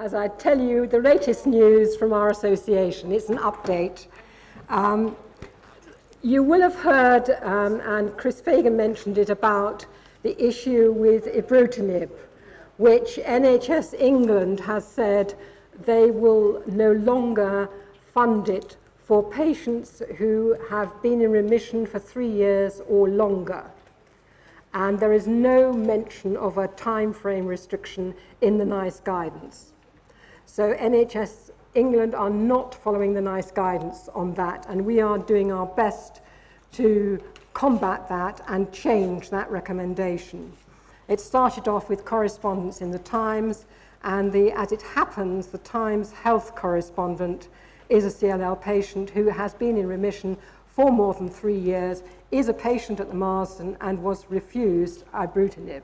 as I tell you the latest news from our association. It's an update. You will have heard, and Chris Fagan mentioned it, about the issue with Ibrutinib, which NHS England has said they will no longer fund it for patients who have been in remission for 3 years or longer. And there is no mention of a time frame restriction in the NICE guidance. So NHS England are not following the NICE guidance on that, and we are doing our best to combat that and change that recommendation. It started off with correspondence in the Times, and as it happens, the Times health correspondent is a CLL patient who has been in remission for more than 3 years, is a patient at the Marsden, and was refused Ibrutinib.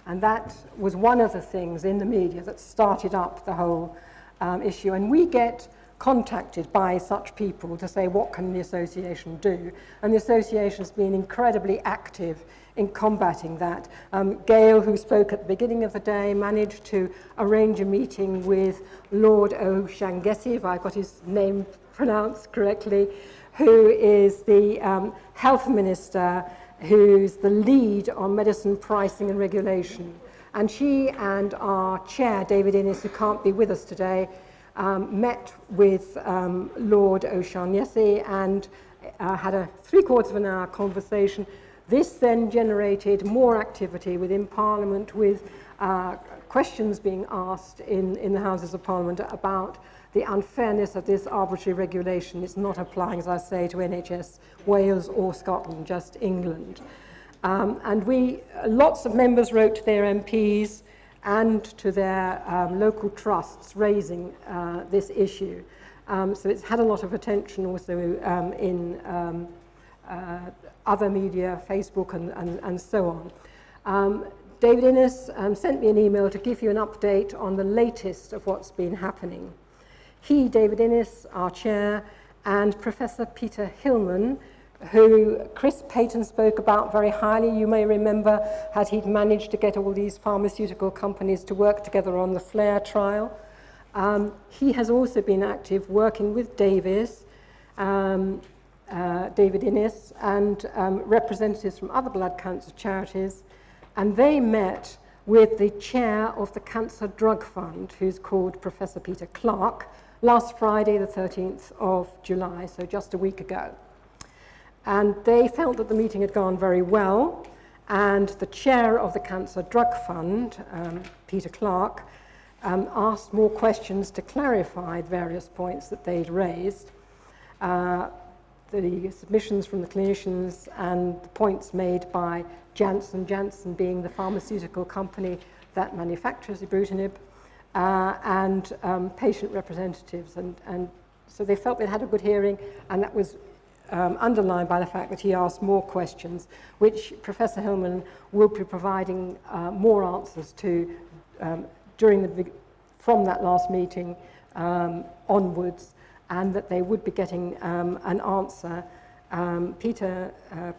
And that was one of the things in the media that started up the whole issue. And we get contacted by such people to say, what can the association do? And the association has been incredibly active in combating that. Gail, who spoke at the beginning of the day, managed to arrange a meeting with Lord O'Shangesi, if I got his name pronounced correctly, who is the health minister, who's the lead on medicine pricing and regulation. And she and our chair, David Innes, who can't be with us today, met with Lord O'Shangesi and had a 3/4 of an hour conversation. This then generated more activity within Parliament, with questions being asked in the Houses of Parliament about the unfairness of this arbitrary regulation. It's not applying, as I say, to NHS Wales or Scotland, just England. And lots of members wrote to their MPs and to their local trusts raising this issue. So it's had a lot of attention also in other media, Facebook and so on. David Innes sent me an email to give you an update on the latest of what's been happening. He, David Innes, our chair, and Professor Peter Hillman, who Chris Payton spoke about very highly, you may remember, he'd managed to get all these pharmaceutical companies to work together on the FLAIR trial. He has also been active working with David Innes, and representatives from other blood cancer charities, and they met with the chair of the Cancer Drug Fund, who's called Professor Peter Clark, last Friday, the 13th of July, so just a week ago. And they felt that the meeting had gone very well, and the chair of the Cancer Drug Fund, Peter Clark, asked more questions to clarify various points that they'd raised. The submissions from the clinicians and the points made by Janssen being the pharmaceutical company that manufactures Ibrutinib, and patient representatives. And so they felt they'd had a good hearing, and that was underlined by the fact that he asked more questions, which Professor Hillman will be providing more answers to from that last meeting onwards, and that they would be getting an answer.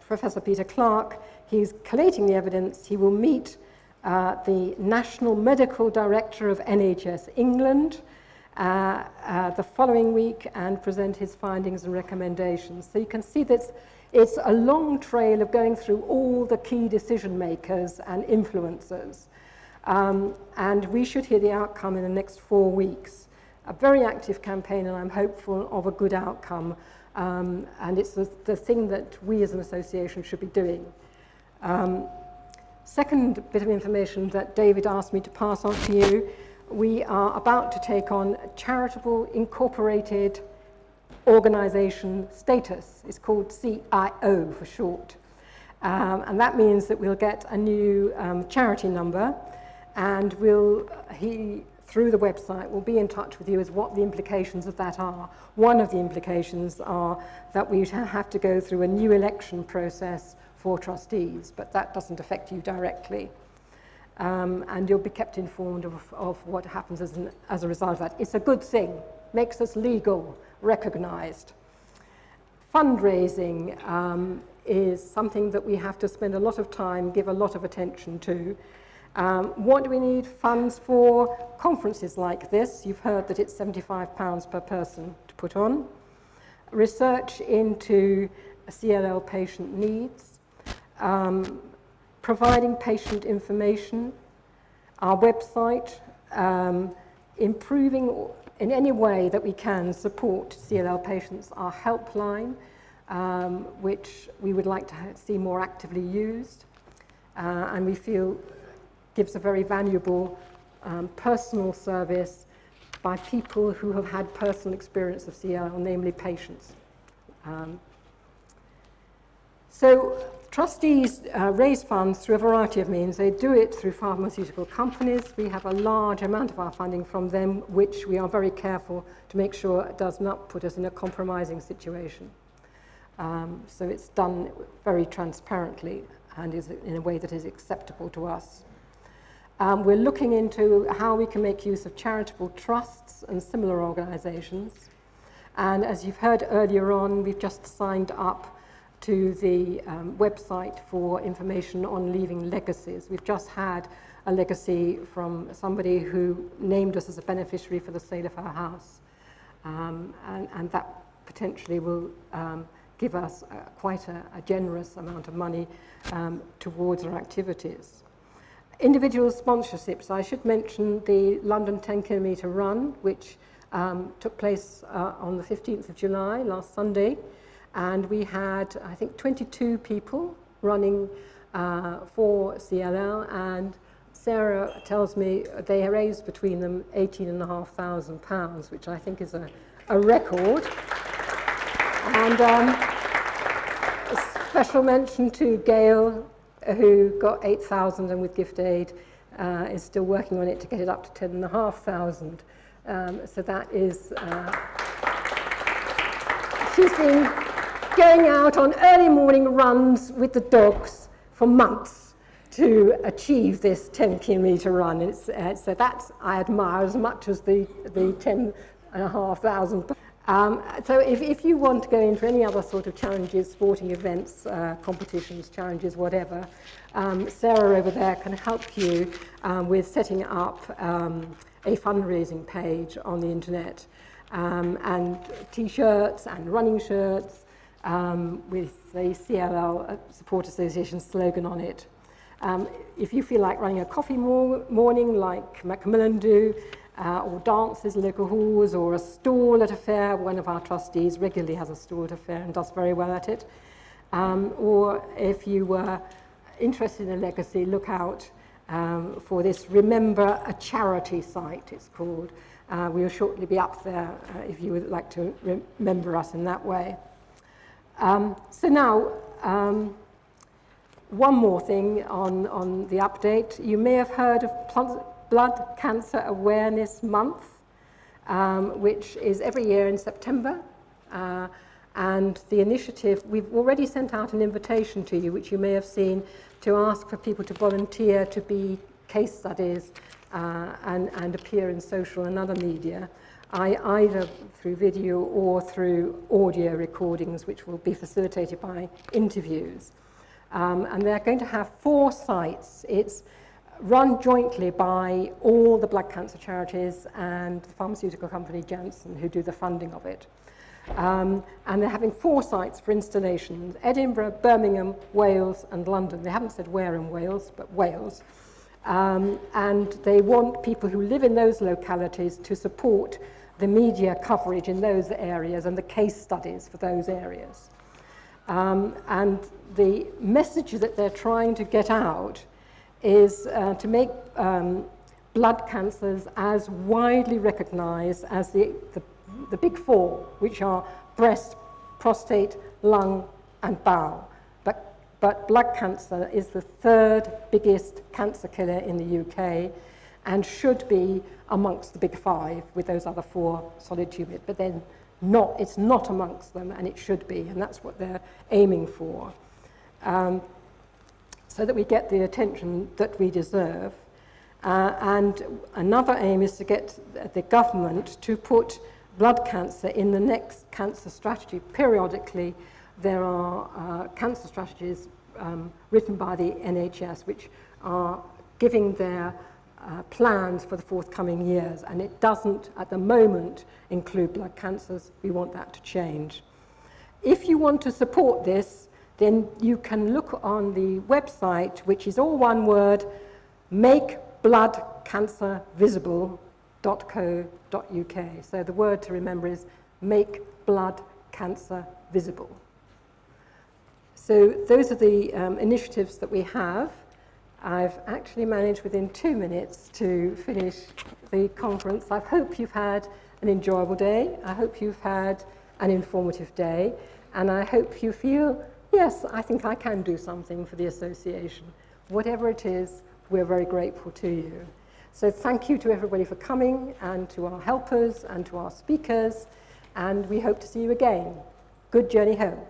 Professor Peter Clark, he's collating the evidence. He will meet the National Medical Director of NHS England the following week and present his findings and recommendations. So you can see that it's a long trail of going through all the key decision makers and influencers. And we should hear the outcome in the next 4 weeks. A very active campaign, and I'm hopeful of a good outcome. And it's the thing that we as an association should be doing. Second bit of information that David asked me to pass on to you, we are about to take on Charitable Incorporated Organisation status. It's called CIO for short. And that means that we'll get a new charity number, and through the website, we'll be in touch with you as what the implications of that are. One of the implications are that we have to go through a new election process for trustees, but that doesn't affect you directly. And you'll be kept informed of what happens as a result of that. It's a good thing, makes us legal, recognised. Fundraising is something that we have to spend a lot of time, give a lot of attention to. What do we need funds for? Conferences like this. You've heard that it's £75 per person to put on. Research into CLL patient needs. Providing patient information. Our website. Improving in any way that we can support CLL patients. Our helpline, which we would like to see more actively used. And we feel gives a very valuable personal service by people who have had personal experience of CLL, namely patients. So trustees raise funds through a variety of means. They do it through pharmaceutical companies. We have a large amount of our funding from them, which we are very careful to make sure it does not put us in a compromising situation. So it's done very transparently and is in a way that is acceptable to us. We're looking into how we can make use of charitable trusts and similar organisations. And as you've heard earlier on, we've just signed up to the website for information on leaving legacies. We've just had a legacy from somebody who named us as a beneficiary for the sale of her house. And that potentially will give us quite a generous amount of money towards our activities. Individual sponsorships. I should mention the London 10-kilometre run, which took place on the 15th of July, last Sunday. And we had, I think, 22 people running for CLL. And Sarah tells me they raised between them £18,500, which I think is a record. And a special mention to Gail, who got 8,000 and with gift aid is still working on it to get it up to 10,500. So that is, she's been going out on early morning runs with the dogs for months to achieve this 10-kilometre run. It's, so that I admire as much as the 10,500. So if you want to go in for any other sort of challenges, sporting events, competitions, challenges, whatever, Sarah over there can help you with setting up a fundraising page on the internet, and T-shirts and running shirts with the CLL Support Association slogan on it. If you feel like running a coffee morning like Macmillan do, or dances in local halls, or a stall at a fair. One of our trustees regularly has a stall at a fair and does very well at it. Or if you were interested in a legacy, look out for this Remember a Charity site, it's called. We will shortly be up there if you would like to remember us in that way. So now, one more thing on the update. You may have heard of Blood Cancer Awareness Month, which is every year in September. And the initiative, we've already sent out an invitation to you, which you may have seen, to ask for people to volunteer to be case studies and appear in social and other media, either through video or through audio recordings, which will be facilitated by interviews. And they're going to have 4 sites. It's run jointly by all the blood cancer charities and the pharmaceutical company Janssen, who do the funding of it. And they're having 4 sites for installations: Edinburgh, Birmingham, Wales and London. They haven't said where in Wales, but Wales. And they want people who live in those localities to support the media coverage in those areas and the case studies for those areas. And the message that they're trying to get out is to make blood cancers as widely recognized as the big 4, which are breast, prostate, lung and bowel. But blood cancer is the 3rd biggest cancer killer in the UK and should be amongst the big 5 with those other 4 solid tumors. But then it's not amongst them, and it should be, and that's what they're aiming for. So that we get the attention that we deserve. And another aim is to get the government to put blood cancer in the next cancer strategy. Periodically, there are cancer strategies written by the NHS, which are giving their plans for the forthcoming years, and it doesn't at the moment include blood cancers. We want that to change. If you want to support this, then you can look on the website, which is all one word, MakeBloodCancerVisible.co.uk. So the word to remember is Make Blood Cancer Visible. So those are the initiatives that we have. I've actually managed within 2 minutes to finish the conference. I hope you've had an enjoyable day. I hope you've had an informative day. And I hope you feel, yes, I think I can do something for the association. Whatever it is, we're very grateful to you. So thank you to everybody for coming, and to our helpers and to our speakers. And we hope to see you again. Good journey home.